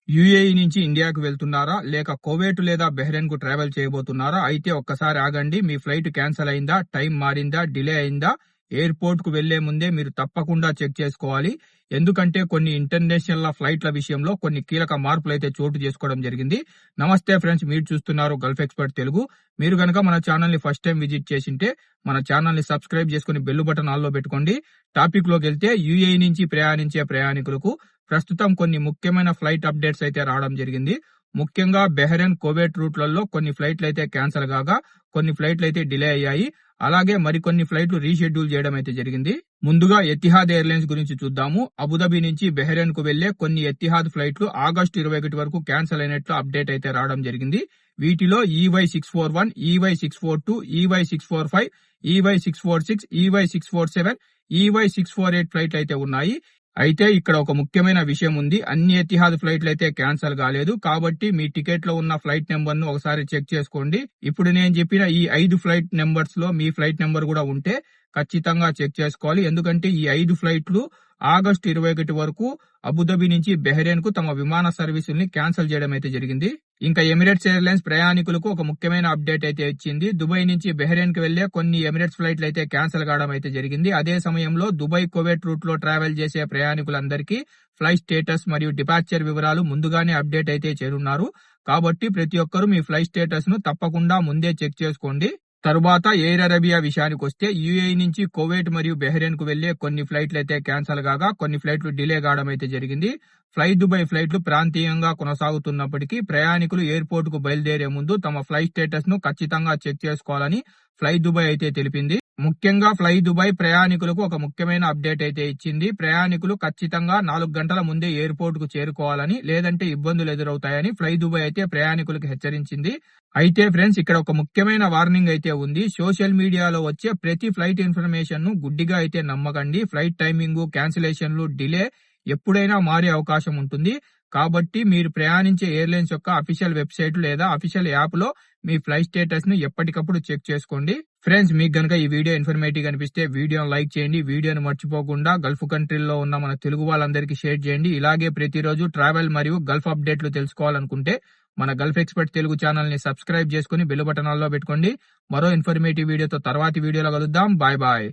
UAE నుంచి ఇండియాకు వెళ్తున్నారా లేక కువైట్ లేదా బహ్రెయిన్ కు ట్రావెల్ చేయబోతున్నారా? అయితే ఒక్కసారి ఆగండి. మీ ఫ్లైట్ క్యాన్సిల్ అయిందా, టైం మారిందా, డిలే అయిందా? ఎయిర్పోర్ట్ కు వెళ్లే ముందే మీరు తప్పకుండా చెక్ చేసుకోవాలి. ఎందుకంటే కొన్ని ఇంటర్నేషనల్ ఫ్లైట్ల విషయంలో కొన్ని కీలక మార్పులు అయితే చోటు చేసుకోవడం జరిగింది. నమస్తే ఫ్రెండ్స్, మీరు చూస్తున్నారు గల్ఫ్ ఎక్స్పర్ట్ తెలుగు. మీరు గనక మన ఛానల్ ని ఫస్ట్ టైం విజిట్ చేసింటే మన ఛానల్ ని సబ్స్క్రైబ్ చేసుకుని బెల్ బటన్ ఆల్ లో పెట్టుకోండి. టాపిక్ లోకి వెళ్తే యూఏఈ నుంచి ప్రయాణించే ప్రయాణికులకు ప్రస్తుతం కొన్ని ముఖ్యమైన ఫ్లైట్ అప్డేట్స్ అయితే రావడం జరిగింది. ముఖ్యంగా బహ్రెయిన్, కువైట్ రూట్లలో కొన్ని ఫ్లైట్లు అయితే క్యాన్సిల్ కాగా కొన్ని ఫ్లైట్లు అయితే డిలే అయ్యాయి. అలాగే మరికొన్ని ఫ్లైట్లు రీషెడ్యూల్ చేయడం అయితే జరిగింది. ముందుగా ఎతిహాద్ ఎయిర్లైన్స్ గురించి చూద్దాము. అబుదాబి నుంచి బహ్రెయిన్ కు వెళ్లే కొన్ని ఎతిహాద్ ఫ్లైట్లు ఆగస్టు 21 వరకు క్యాన్సిల్ అయినట్లు అప్డేట్ అయితే రావడం జరిగింది. వీటిలో EY641, EY642, EY645, EY646, EY647, EY648 ఫ్లైట్లు అయితే ఉన్నాయి. అయితే ఇక్కడ ఒక ముఖ్యమైన విషయం ఉంది. అన్ని ఎతిహాద్ ఫ్లైట్లు అయితే క్యాన్సిల్ కాలేదు. కాబట్టి మీ టికెట్ లో ఉన్న ఫ్లైట్ నెంబర్ ను ఒకసారి చెక్ చేసుకోండి. ఇప్పుడు నేను చెప్పిన ఈ 5 ఫ్లైట్ నెంబర్స్ లో మీ ఫ్లైట్ నెంబర్ కూడా ఉంటే ఖచ్చితంగా చెక్ చేసుకోవాలి. ఎందుకంటే ఈ 5 ఫ్లైట్లు ఆగస్టు 21 వరకు అబుదాబి నుంచి బహ్రెయిన్ కు తమ విమాన సర్వీసుల్ని క్యాన్సిల్ చేయడం అయితే జరిగింది. ఇంకా ఎమిరేట్స్ ఎయిర్లైన్స్ ప్రయాణికులకు ఒక ముఖ్యమైన అప్డేట్ అయితే ఇచ్చింది. దుబాయ్ నుంచి బహ్రెయిన్ కు వెళ్లే కొన్ని ఎమిరేట్స్ ఫ్లైట్లు అయితే క్యాన్సిల్ కావడం అయితే జరిగింది. అదే సమయంలో దుబాయ్ కువైట్ రూట్ లో ట్రావెల్ చేసే ప్రయాణికులందరికీ ఫ్లైట్ స్టేటస్ మరియు డిపార్చర్ వివరాలు ముందుగానే అప్డేట్ అయితే చేరున్నారు. కాబట్టి ప్రతి ఒక్కరూ మీ ఫ్లైట్ స్టేటస్ ను తప్పకుండా ముందే చెక్ చేసుకోండి. తరువాత ఎయిర్ అరేబియా విషయానికి వస్తే యూఏఈ నుంచి కువైట్ మరియు బహ్రెయిన్ కు వెళ్లే కొన్ని ఫ్లైట్లు అయితే క్యాన్సిల్ కాగా కొన్ని ఫ్లైట్లు డిలే కావడం అయితే జరిగింది. ఫ్లై దుబాయ్ ఫ్లైట్లు ప్రాంతీయంగా కొనసాగుతున్నప్పటికీ ప్రయాణికులు ఎయిర్పోర్ట్ కు బయలుదేరే ముందు తమ ఫ్లైట్ స్టేటస్ ను ఖచ్చితంగా చెక్ చేసుకోవాలని ఫ్లై దుబాయ్ అయితే తెలిపింది. ముఖ్యంగా ఫ్లై దుబాయ్ ప్రయాణికులకు ఒక ముఖ్యమైన అప్డేట్ అయితే ఇచ్చింది. ప్రయాణికులు ఖచ్చితంగా 4 గంటల ముందే ఎయిర్పోర్ట్ కు చేరుకోవాలని, లేదంటే ఇబ్బందులు ఎదురవుతాయని ఫ్లై దుబాయ్ అయితే ప్రయాణికులకు హెచ్చరించింది. అయితే ఫ్రెండ్స్, ఇక్కడ ఒక ముఖ్యమైన వార్నింగ్ అయితే ఉంది. సోషల్ మీడియాలో వచ్చే ప్రతి ఫ్లైట్ ఇన్ఫర్మేషన్ ను గుడ్డిగా అయితే నమ్మకండి. ఫ్లైట్ టైమింగ్, క్యాన్సిలేషన్లు, డిలే ఎప్పుడైనా మారే అవకాశం ఉంటుంది. కాబట్టి మీరు ప్రయాణించే ఎయిర్లైన్స్ యొక్క అఫీషియల్ వెబ్సైట్ లేదా అఫీషియల్ యాప్ లో మీ ఫ్లైట్ స్టేటస్ ను ఎప్పటికప్పుడు చెక్ చేసుకోండి. ఫ్రెండ్స్, మీకు గనక ఈ వీడియో ఇన్ఫర్మేటివ్ అనిపిస్తే వీడియోను లైక్ చేయండి. వీడియోను మర్చిపోకుండా గల్ఫ్ కంట్రీల్లో ఉన్న మన తెలుగు వాళ్ళందరికీ షేర్ చేయండి. ఇలాగే ప్రతిరోజు ట్రావెల్ మరియు గల్ఫ్ అప్డేట్లు తెలుసుకోవాలనుకుంటే మన గల్ఫ్ ఎక్స్పర్ట్ తెలుగు ఛానల్ ని సబ్స్క్రైబ్ చేసుకుని బెల్ బటన్ ఆల్ లో పెట్టుకోండి. మరో ఇన్ఫర్మేటివ్ వీడియోతో తర్వాతి వీడియోలో కలుద్దాం. Bye bye.